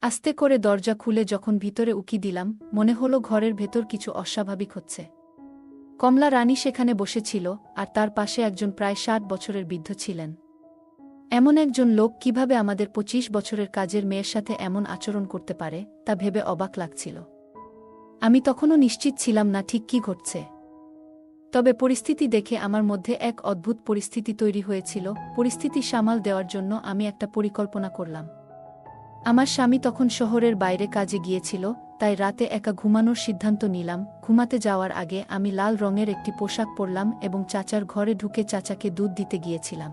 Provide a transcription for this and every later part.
আস্তে করে দরজা খুলে যখন ভিতরে উকি দিলাম, মনে হলো ঘরের ভেতর কিছু অস্বাভাবিক হচ্ছে। কমলা রানী সেখানে বসেছিল, আর তার পাশে একজন প্রায় ৬০ বছরের বৃদ্ধ ছিলেন। এমন একজন লোক কিভাবে আমাদের ২৫ বছরের কাজের মেয়ের সাথে এমন আচরণ করতে পারে, তা ভেবে অবাক লাগছিল। আমি তখনও নিশ্চিত ছিলাম না ঠিক কী ঘটছে। তবে পরিস্থিতি দেখে আমার মধ্যে এক অদ্ভুত পরিস্থিতি তৈরি হয়েছিল। পরিস্থিতি সামাল দেওয়ার জন্য আমি একটা পরিকল্পনা করলাম। আমার স্বামী তখন শহরের বাইরে কাজে গিয়েছিল, তাই রাতে একা ঘুমানোর সিদ্ধান্ত নিলাম। ঘুমাতে যাওয়ার আগে আমি লাল রঙের একটি পোশাক পরলাম এবং চাচার ঘরে ঢুকে চাচাকে দুধ দিতে গিয়েছিলাম।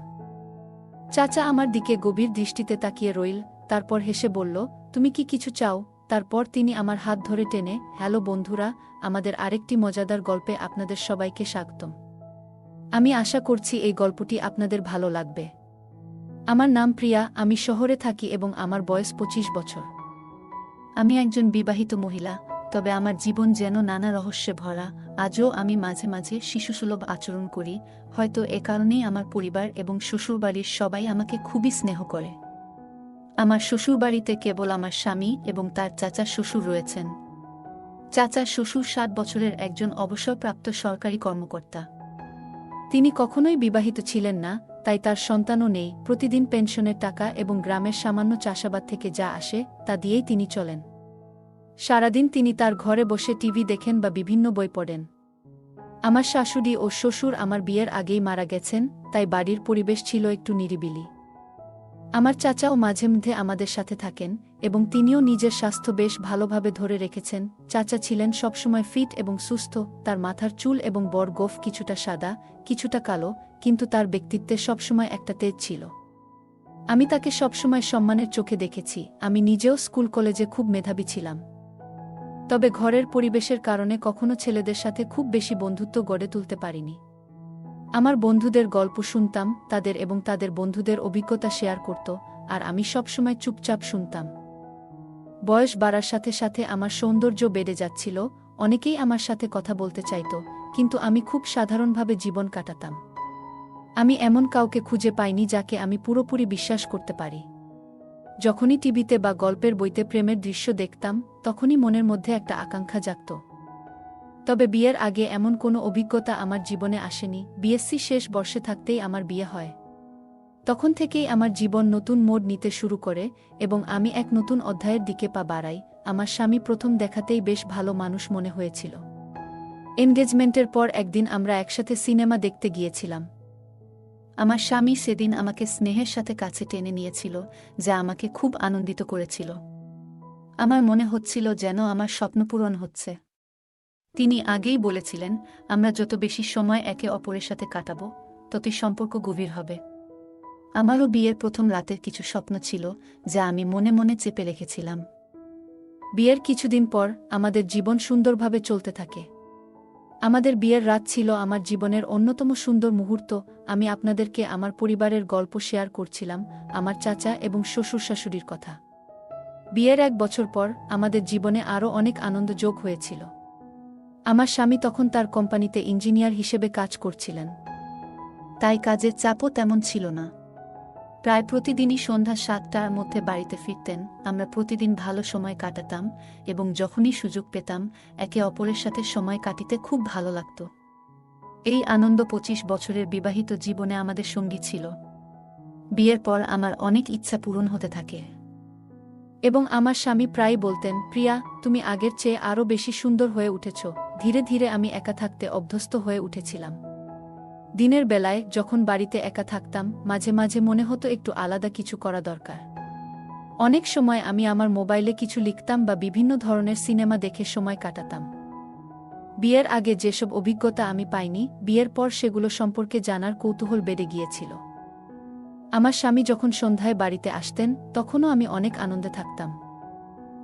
চাচা আমার দিকে গভীর দৃষ্টিতে তাকিয়ে রইল, তারপর হেসে বলল, তুমি কি কিছু চাও? তারপর তিনি আমার হাত ধরে টেনে, হ্যালো বন্ধুরা, আমাদের আরেকটি মজাদার গল্পে আপনাদের সবাইকে স্বাগতম। আমি আশা করছি এই গল্পটি আপনাদের ভালো লাগবে। আমার নাম প্রিয়া, আমি শহরে থাকি এবং আমার বয়স ২৫ বছর। আমি একজন বিবাহিত মহিলা, তবে আমার জীবন যেন নানা রহস্যে ভরা। আজও আমি মাঝে মাঝে শিশুসুলভ আচরণ করি, হয়তো এ কারণেই আমার পরিবার এবং শ্বশুরবাড়ির সবাই আমাকে খুবই স্নেহ করে। আমার শ্বশুরবাড়িতে কেবল আমার স্বামী এবং তার চাচা শ্বশুর রয়েছেন। চাচা শ্বশুর ৬০ বছরের একজন অবসরপ্রাপ্ত সরকারি কর্মকর্তা। তিনি কখনোই বিবাহিত ছিলেন না, তাই তার সন্তানও নেই। প্রতিদিন পেনশনের টাকা এবং গ্রামের সামান্য চাষাবাদ থেকে যা আসে তা দিয়েই তিনি চলেন। সারাদিন তিনি তার ঘরে বসে টিভি দেখেন বা বিভিন্ন বই পড়েন। আমার শাশুড়ি ও শ্বশুর আমার বিয়ের আগেই মারা গেছেন, তাই বাড়ির পরিবেশ ছিল একটু নিরিবিলি। আমার চাচাও মাঝে মধ্যে আমাদের সাথে থাকেন, এবং তিনিও নিজের স্বাস্থ্য বেশ ভালোভাবে ধরে রেখেছেন। চাচা ছিলেন সবসময় ফিট এবং সুস্থ, তার মাথার চুল এবং বড় গোঁফ কিছুটা সাদা, কিছুটা কালো, কিন্তু তার ব্যক্তিত্বে সবসময় একটা তেজ ছিল। আমি তাকে সবসময় সম্মানের চোখে দেখেছি। আমি নিজেও স্কুল কলেজে খুব মেধাবী ছিলাম, তবে ঘরের পরিবেশের কারণে কখনো ছেলেদের সাথে খুব বেশি বন্ধুত্ব গড়ে তুলতে পারিনি। আমার বন্ধুদের গল্প শুনতাম, তাদের এবং তাদের বন্ধুদের অভিজ্ঞতা শেয়ার করত, আর আমি সবসময় চুপচাপ শুনতাম। বয়স বাড়ার সাথে সাথে আমার সৌন্দর্য বেড়ে যাচ্ছিল, অনেকেই আমার সাথে কথা বলতে চাইত, কিন্তু আমি খুব সাধারণভাবে জীবন কাটাতাম। আমি এমন কাউকে খুঁজে পাইনি যাকে আমি পুরোপুরি বিশ্বাস করতে পারি। যখনই টিভিতে বা গল্পের বইতে প্রেমের দৃশ্য দেখতাম, তখনই মনের মধ্যে একটা আকাঙ্ক্ষা জাগত। তবে বিয়ের আগে এমন কোনো অভিজ্ঞতা আমার জীবনে আসেনি। বিএসসি শেষ বর্ষে থাকতেই আমার বিয়ে হয়। তখন থেকেই আমার জীবন নতুন মোড় নিতে শুরু করে, এবং আমি এক নতুন অধ্যায়ের দিকে পা বাড়াই। আমার স্বামী প্রথম দেখাতেই বেশ ভালো মানুষ মনে হয়েছিল। এনগেজমেন্টের পর একদিন আমরা একসাথে সিনেমা দেখতে গিয়েছিলাম। আমার স্বামী সেদিন আমাকে স্নেহের সাথে কাছে টেনে নিয়েছিল, যা আমাকে খুব আনন্দিত করেছিল। আমার মনে হচ্ছিল যেন আমার স্বপ্ন পূরণ হচ্ছে। তিনি আগেই বলেছিলেন, আমরা যত বেশি সময় একে অপরের সাথে কাটাবো, ততই সম্পর্ক গভীর হবে। আমারও বিয়ের প্রথম রাতের কিছু স্বপ্ন ছিল, যা আমি মনে মনে চেপে রেখেছিলাম। বিয়ের কিছুদিন পর আমাদের জীবন সুন্দরভাবে চলতে থাকে। আমাদের বিয়ের রাত ছিল আমার জীবনের অন্যতম সুন্দর মুহূর্ত। আমি আপনাদেরকে আমার পরিবারের গল্প শেয়ার করছিলাম, আমার চাচা এবং শ্বশুর শাশুড়ির কথা। বিয়ের ১ বছর পর আমাদের জীবনে আরও অনেক আনন্দ যোগ হয়েছিল। আমার স্বামী তখন তার কোম্পানিতে ইঞ্জিনিয়ার হিসেবে কাজ করছিলেন, তাই কাজের চাপও তেমন ছিল না। প্রায় প্রতিদিনই সন্ধ্যা ৭টার মধ্যে বাড়িতে ফিরতেন। আমরা প্রতিদিন ভালো সময় কাটাতাম, এবং যখনই সুযোগ পেতাম একে অপরের সাথে সময় কাটিতে খুব ভালো লাগত। এই আনন্দ ২৫ বছরের বিবাহিত জীবনে আমাদের সঙ্গী ছিল। বিয়ের পর আমার অনেক ইচ্ছা পূরণ হতে থাকে, এবং আমার স্বামী প্রায়ই বলতেন, প্রিয়া, তুমি আগের চেয়ে আরও বেশি সুন্দর হয়ে উঠেছ। ধীরে ধীরে আমি একা থাকতে অভ্যস্ত হয়ে উঠেছিলাম। দিনের বেলায় যখন বাড়িতে একা থাকতাম, মাঝে মাঝে মনে হতো একটু আলাদা কিছু করা দরকার। অনেক সময় আমি আমার মোবাইলে কিছু লিখতাম বা বিভিন্ন ধরনের সিনেমা দেখে সময় কাটাতাম। বিয়ের আগে যেসব অভিজ্ঞতা আমি পাইনি, বিয়ের পর সেগুলো সম্পর্কে জানার কৌতূহল বেড়ে গিয়েছিল। আমার স্বামী যখন সন্ধ্যায় বাড়িতে আসতেন, তখনও আমি অনেক আনন্দে থাকতাম।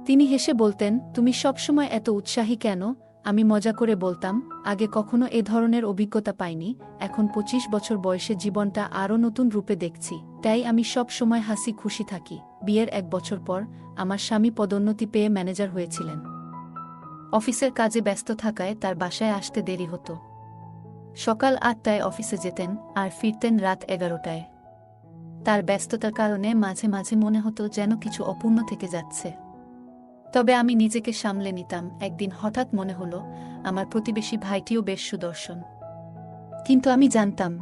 তিনি হেসে বলতেন, তুমি সবসময় এত উৎসাহী কেন? আমি মজা করে বলতাম, আগে কখনো এ ধরনের অভিজ্ঞতা পাইনি, এখন ২৫ বছর বয়সে জীবনটা আরও নতুন রূপে দেখছি, তাই আমি সব সময় হাসি খুশি থাকি। বিয়ের ১ বছর পর আমার স্বামী পদোন্নতি পেয়ে ম্যানেজার হয়েছিলেন। অফিসের কাজে ব্যস্ত থাকায় তার বাসায় আসতে দেরি হতো। সকাল ৮টায় অফিসে যেতেন আর ফিরতেন রাত ১১টায়। তার ব্যস্ততার কারণে মাঝে মাঝে মনে হতো যেন কিছু অপূর্ণ থেকে যাচ্ছে। তবে আমি নিজেকে সামলে নিতাম। একদিন হঠাৎ মনে হলো আমার প্রতিবেশী ভাইটিও বেশ সুদর্শন। কিন্তু আমি জানতাম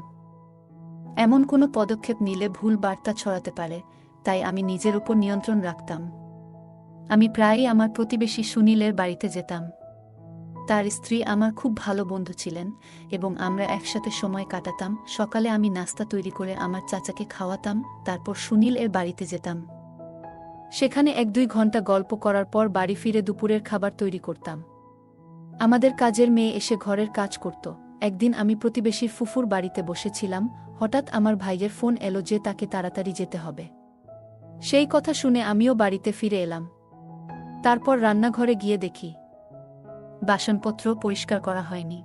এমন কোনো পদক্ষেপ নিলে ভুল বার্তা ছড়াতে পারে, তাই আমি নিজের উপর নিয়ন্ত্রণ রাখতাম। আমি প্রায়ই আমার প্রতিবেশী সুনীলের বাড়িতে যেতাম। তার স্ত্রী আমার খুব ভালো বন্ধু ছিলেন এবং আমরা একসাথে সময় কাটাতাম। সকালে আমি নাস্তা তৈরি করে আমার চাচাকে খাওয়াতাম, তারপর সুনীল এর বাড়িতে যেতাম। সেখানে 1-2 ঘন্টা গল্প করার পর বাড়ি ফিরে দুপুরের খাবার তৈরি করতাম। আমাদের কাজের মেয়ে এসে ঘরের কাজ করত। একদিন আমি প্রতিবেশীর ফুফুর বাড়িতে বসেছিলাম, হঠাৎ আমার ভাইয়ের ফোন এলো যে তাকে তাড়াতাড়ি যেতে হবে। সেই কথা শুনে আমিও বাড়িতে ফিরে এলাম। তারপর রান্নাঘরে গিয়ে দেখি বাসনপত্র পরিষ্কার করা হয়নি।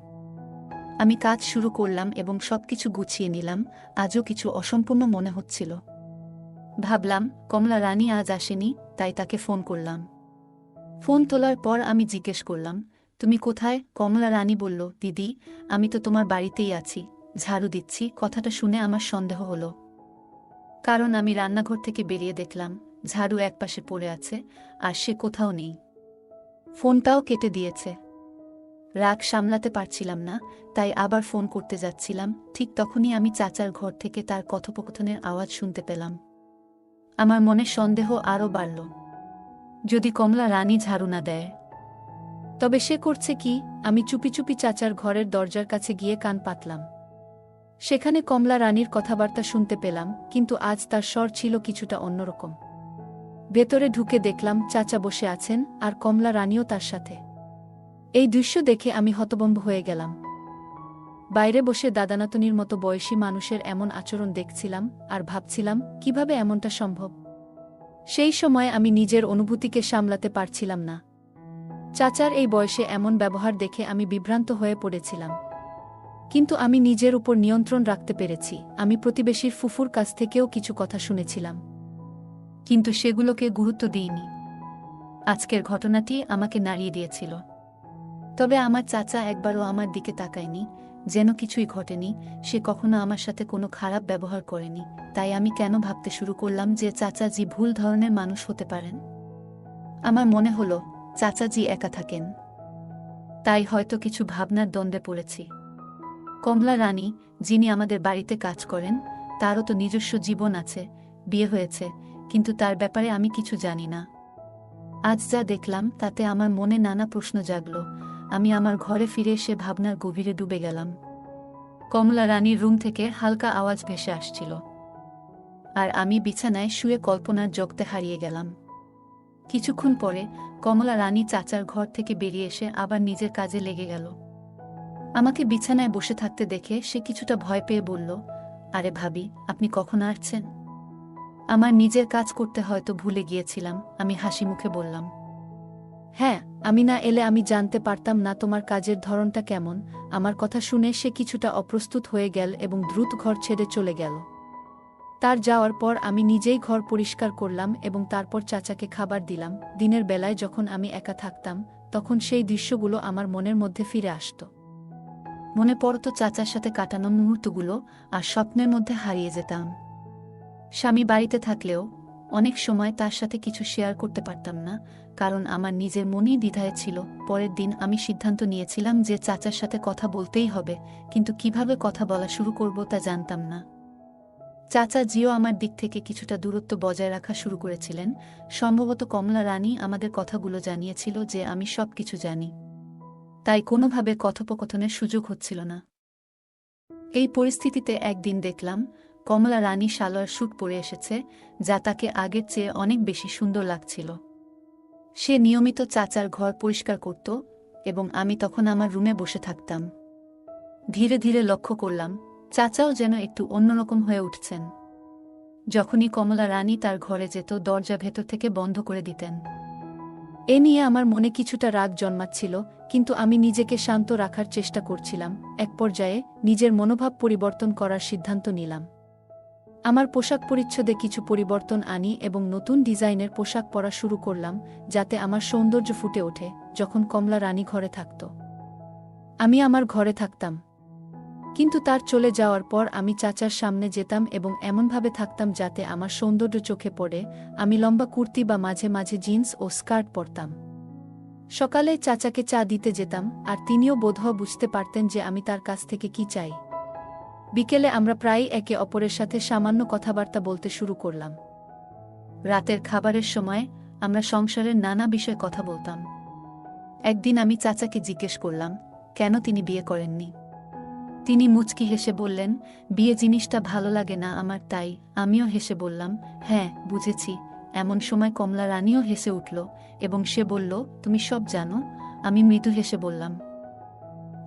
আমি কাজ শুরু করলাম এবং সবকিছু গুছিয়ে নিলাম। আজও কিছু অসম্পূর্ণ মনে হচ্ছিল। ভাবলাম কমলা রানী আজ আসেনি, তাই তাকে ফোন করলাম। ফোন তোলার পর আমি জিজ্ঞেস করলাম, তুমি কোথায়? কমলা রানী বলল, দিদি, আমি তো তোমার বাড়িতেই আছি, ঝাড়ু দিচ্ছি। কথাটা শুনে আমার সন্দেহ হলো, কারণ আমি রান্নাঘর থেকে বেরিয়ে দেখলাম ঝাড়ু একপাশে পড়ে আছে আর সে কোথাও নেই। ফোনটাও কেটে দিয়েছে। রাগ সামলাতে পারছিলাম না, তাই আবার ফোন করতে যাচ্ছিলাম। ঠিক তখনই আমি চাচার ঘর থেকে তার কথোপকথনের আওয়াজ শুনতে পেলাম। আমার মনে সন্দেহ আরও বাড়ল। যদি কমলা রানী ঝাড়ু না দেয়, তবে সে করছে কি? আমি চুপি চুপি চাচার ঘরের দরজার কাছে গিয়ে কান পাতলাম। সেখানে কমলা রানীর কথাবার্তা শুনতে পেলাম, কিন্তু আজ তার স্বর ছিল কিছুটা অন্যরকম। ভেতরে ঢুকে দেখলাম চাচা বসে আছেন আর কমলা রানীও তার সাথে। এই দৃশ্য দেখে আমি হতভম্ব হয়ে গেলাম। বাইরে বসে দাদানাতনির মতো বয়সী মানুষের এমন আচরণ দেখছিলাম আর ভাবছিলাম কিভাবে এমনটা সম্ভব। সেই সময় আমি নিজের অনুভূতিকে সামলাতে পারছিলাম না। চাচার এই বয়সে এমন ব্যবহার দেখে আমি বিভ্রান্ত হয়ে পড়েছিলাম। কিন্তু আমি নিজের উপর নিয়ন্ত্রণ রাখতে পেরেছি। আমি প্রতিবেশীর ফুফুর কাছ থেকেও কিছু কথা শুনেছিলাম, কিন্তু সেগুলোকে গুরুত্ব দিইনি। আজকের ঘটনাটি আমাকে নাড়িয়ে দিয়েছিল। তবে আমার চাচা একবারও আমার দিকে তাকায়নি, যেন কিছুই ঘটেনি। সে কখনো আমার সাথে কোনো খারাপ ব্যবহার করেনি। তাই আমি কেন ভাবতে শুরু করলাম যে চাচাজি ভুল ধরনের মানুষ হতে পারেন। আমার মনে হলো চাচাজি একা থাকেন, তাই হয়তো কিছু ভাবনার দ্বন্দ্বে পড়েছি। কমলা রানী, যিনি আমাদের বাড়িতে কাজ করেন, তারও তো নিজস্ব জীবন আছে, বিয়ে হয়েছে, কিন্তু তার ব্যাপারে আমি কিছু জানি না। আজ যা দেখলাম তাতে আমার মনে নানা প্রশ্ন জাগল। আমি আমার ঘরে ফিরে এসে ভাবনার গভীরে ডুবে গেলাম। কমলা রানীর রুম থেকে হালকা আওয়াজ ভেসে আসছিল, আর আমি বিছানায় শুয়ে কল্পনার জগতে হারিয়ে গেলাম। কিছুক্ষণ পরে কমলা রানী চাচার ঘর থেকে বেরিয়ে এসে আবার নিজের কাজে লেগে গেল। আমাকে বিছানায় বসে থাকতে দেখে সে কিছুটা ভয় পেয়ে বলল, আরে ভাবি, আপনি কখন আসছেন? আমার নিজের কাজ করতে হয়তো ভুলে গিয়েছিলাম, আমি হাসি মুখে বললাম। হ্যাঁ, আমি না এলে আমি জানতে পারতাম না তোমার কাজের ধরনটা কেমন। আমার কথা শুনে সে কিছুটা অপ্রস্তুত হয়ে গেল এবং দ্রুত ঘর ছেড়ে চলে গেল। তার যাওয়ার পর আমি নিজেই ঘর পরিষ্কার করলাম এবং তারপর চাচাকে খাবার দিলাম। দিনের বেলায় যখন আমি একা থাকতাম, তখন সেই দৃশ্যগুলো আমার মনের মধ্যে ফিরে আসত। মনে পড়ত চাচার সাথে কাটানো মুহূর্তগুলো, আর স্বপ্নের মধ্যে হারিয়ে যেতাম। স্বামী বাড়িতে থাকলেও অনেক সময় তার সাথে কিছু শেয়ার করতে পারতাম না, কারণ আমার নিজের মনই দ্বিধায় ছিল। পরের দিন আমি সিদ্ধান্ত নিয়েছিলাম যে চাচার সাথে কথা বলতেই হবে, কিন্তু কিভাবে কথা বলা শুরু করব তা জানতাম না। চাচা জিও আমার দিক থেকে কিছুটা দূরত্ব বজায় রাখা শুরু করেছিলেন। সম্ভবত কমলা রানী আমাদের কথাগুলো জানিয়েছিল যে আমি সব কিছু জানি, তাই কোনোভাবে কথোপকথনের সুযোগ হচ্ছিল না। এই পরিস্থিতিতে একদিন দেখলাম কমলা রানী সালোয়ার স্যুট পরে এসেছে, যা তাকে আগের চেয়ে অনেক বেশি সুন্দর লাগছিল। সে নিয়মিত চাচার ঘর পরিষ্কার করত এবং আমি তখন আমার রুমে বসে থাকতাম। ধীরে ধীরে লক্ষ্য করলাম চাচাও যেন একটু অন্যরকম হয়ে উঠছেন। যখনই কমলা রানী তার ঘরে যেত, দরজা ভেতর থেকে বন্ধ করে দিতেন। এ নিয়ে আমার মনে কিছুটা রাগ জন্মাচ্ছিল, কিন্তু আমি নিজেকে শান্ত রাখার চেষ্টা করছিলাম। এক পর্যায়ে নিজের মনোভাব পরিবর্তন করার সিদ্ধান্ত নিলাম। আমার পোশাক পরিচ্ছদে কিছু পরিবর্তন আনি এবং নতুন ডিজাইনের পোশাক পরা শুরু করলাম, যাতে আমার সৌন্দর্য ফুটে ওঠে। যখন কমলা রানী ঘরে থাকত, আমি আমার ঘরে থাকতাম। কিন্তু তার চলে যাওয়ার পর আমি চাচার সামনে যেতাম এবং এমনভাবে থাকতাম যাতে আমার সৌন্দর্য চোখে পড়ে। আমি লম্বা কুর্তি বা মাঝে মাঝে জিন্স ও স্কার্ট পরতাম। সকালে চাচাকে চা দিতে যেতাম, আর তিনিও বোধহয় বুঝতে পারতেন যে আমি তার কাছ থেকে কি চাই। বিকেলে আমরা প্রায়ই একে অপরের সাথে সামান্য কথাবার্তা বলতে শুরু করলাম। রাতের খাবারের সময় আমরা সংসারের নানা বিষয়ে কথা বলতাম। একদিন আমি চাচাকে জিজ্ঞেস করলাম কেন তিনি বিয়ে করেননি। তিনি মুচকি হেসে বললেন, বিয়ে জিনিসটা ভালো লাগে না আমার, তাই। আমিও হেসে বললাম, হ্যাঁ বুঝেছি। এমন সময় কমলা রানীও হেসে উঠল এবং সে বলল, তুমি সব জানো? আমি মৃদু হেসে বললাম,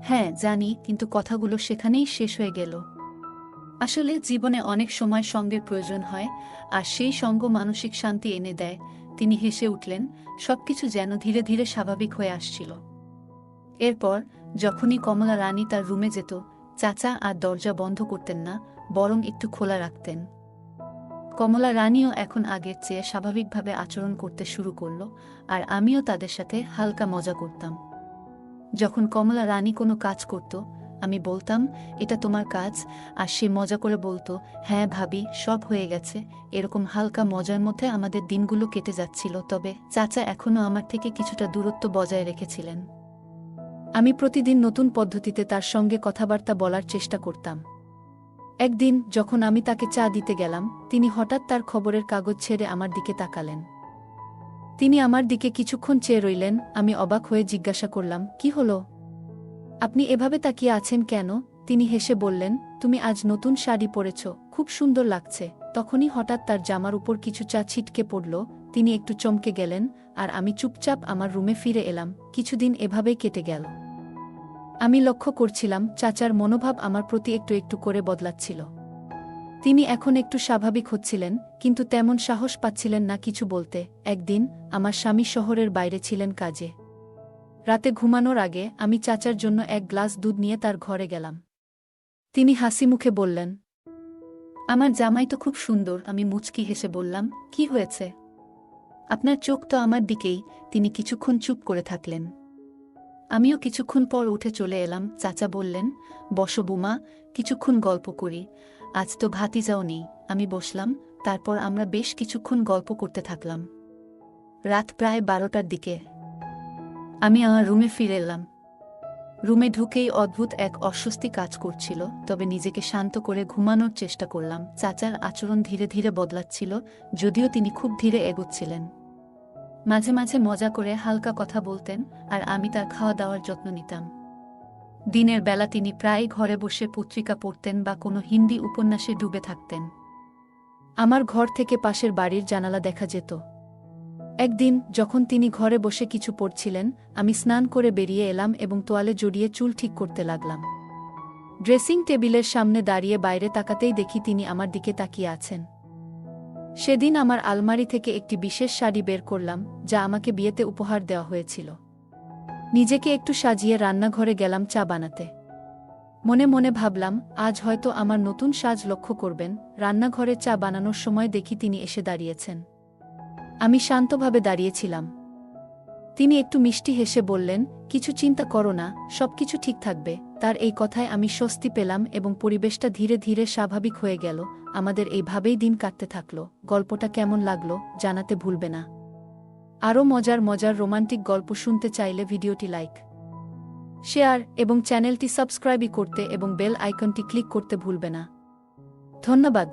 হ্যাঁ জানি, কিন্তু কথাগুলো সেখানেই শেষ হয়ে গেল। আসলে জীবনে অনেক সময় সঙ্গের প্রয়োজন হয়, আর সেই সঙ্গ মানসিক শান্তি এনে দেয়। তিনি হেসে উঠলেন, সবকিছু যেন ধীরে ধীরে স্বাভাবিক হয়ে আসছিল। এরপর যখনই কমলা রানী তার রুমে যেত, চাচা আর দরজা বন্ধ করতেন না, বরং একটু খোলা রাখতেন। কমলা রানীও এখন আগের চেয়ে স্বাভাবিকভাবে আচরণ করতে শুরু করল, আর আমিও তাদের সাথে হালকা মজা করতাম। যখন কমলা রানী কোনো কাজ করত, আমি বলতাম, এটা তোমার কাজ, আর সে মজা করে বলতো, হ্যাঁ ভাবি, সব হয়ে গেছে। এরকম হালকা মজার মধ্যে আমাদের দিনগুলো কেটে যাচ্ছিল। তবে চাচা এখনও আমার থেকে কিছুটা দূরত্ব বজায় রেখেছিলেন। আমি প্রতিদিন নতুন পদ্ধতিতে তার সঙ্গে কথাবার্তা বলার চেষ্টা করতাম। একদিন যখন আমি তাকে চা দিতে গেলাম, তিনি হঠাৎ তার খবরের কাগজ ছেড়ে আমার দিকে তাকালেন। তিনি আমার দিকে কিছুক্ষণ চেয়ে রইলেন। আমি অবাক হয়ে জিজ্ঞাসা করলাম, কি হলো? আপনি এভাবে তাকিয়ে আছেন কেন? তিনি হেসে বললেন, তুমি আজ নতুন শাড়ি পরেছ, খুব সুন্দর লাগছে। তখনই হঠাৎ তার জামার উপর কিছু চা ছিটকে পড়ল। তিনি একটু চমকে গেলেন, আর আমি চুপচাপ আমার রুমে ফিরে এলাম। কিছুদিন এভাবেই কেটে গেল। আমি লক্ষ্য করছিলাম চাচার মনোভাব আমার প্রতি একটু একটু করে বদলাচ্ছিল। তিনি এখন একটু স্বাভাবিক হচ্ছিলেন, কিন্তু তেমন সাহস পাচ্ছিলেন না কিছু বলতে। একদিন আমার স্বামী শহরের বাইরে ছিলেন কাজে। রাতে ঘুমানোর আগে আমি চাচার জন্য এক গ্লাস দুধ নিয়ে তার ঘরে গেলাম। তিনি হাসি মুখে বললেন, আমার জামাই তো খুব সুন্দর। আমি মুচকি হেসে বললাম, কি হয়েছে? আপনার চোখ তো আমার দিকেই। তিনি কিছুক্ষণ চুপ করে থাকলেন। আমিও কিছুক্ষণ পর উঠে চলে এলাম। চাচা বললেন, বসো বুমা, কিছুক্ষণ গল্প করি। আজ তো ভাতিজাও নেই। আমি বসলাম, তারপর আমরা বেশ কিছুক্ষণ গল্প করতে থাকলাম। রাত প্রায় 12টার দিকে আমি আমার রুমে ফিরে এলাম। রুমে ঢুকেই অদ্ভুত এক অস্বস্তি কাজ করছিল, তবে নিজেকে শান্ত করে ঘুমানোর চেষ্টা করলাম। চাচার আচরণ ধীরে ধীরে বদলাচ্ছিল, যদিও তিনি খুব ধীরে এগোচ্ছিলেন। মাঝে মাঝে মজা করে হালকা কথা বলতেন, আর আমি তার খাওয়া দাওয়ার যত্ন নিতাম। দিনের বেলা তিনি প্রায় ঘরে বসে পত্রিকা পড়তেন বা কোনো হিন্দি উপন্যাসে ডুবে থাকতেন। আমার ঘর থেকে পাশের বাড়ির জানালা দেখা যেত। একদিন যখন তিনি ঘরে বসে কিছু পড়ছিলেন, আমি স্নান করে বেরিয়ে এলাম এবং তোয়ালে জড়িয়ে চুল ঠিক করতে লাগলাম। ড্রেসিং টেবিলের সামনে দাঁড়িয়ে বাইরে তাকাতেই দেখি তিনি আমার দিকে তাকিয়ে আছেন। সেদিন আমার আলমারি থেকে একটি বিশেষ শাড়ি বের করলাম, যা আমাকে বিয়েতে উপহার দেওয়া হয়েছিল। নিজেকে একটু সাজিয়ে রান্নাঘরে গেলাম চা বানাতে। মনে মনে ভাবলাম, আজ হয়তো আমার নতুন সাজ লক্ষ্য করবেন। রান্নাঘরে চা বানানোর সময় দেখি তিনি এসে দাঁড়িয়েছেন। আমি শান্তভাবে দাঁড়িয়েছিলাম। তিনি একটু মিষ্টি হেসে বললেন, কিছু চিন্তা করো না, সবকিছু ঠিক থাকবে। তার এই কথায় আমি স্বস্তি পেলাম এবং পরিবেশটা ধীরে ধীরে স্বাভাবিক হয়ে গেল। আমাদের এইভাবেই দিন কাটতে থাকলো। গল্পটা কেমন লাগলো জানাতে ভুলবে না। আরও মজার মজার রোমান্টিক গল্প শুনতে চাইলে ভিডিওটি লাইক, শেয়ার এবং চ্যানেলটি সাবস্ক্রাইব করতে এবং বেল আইকনটি ক্লিক করতে ভুলবে না। ধন্যবাদ।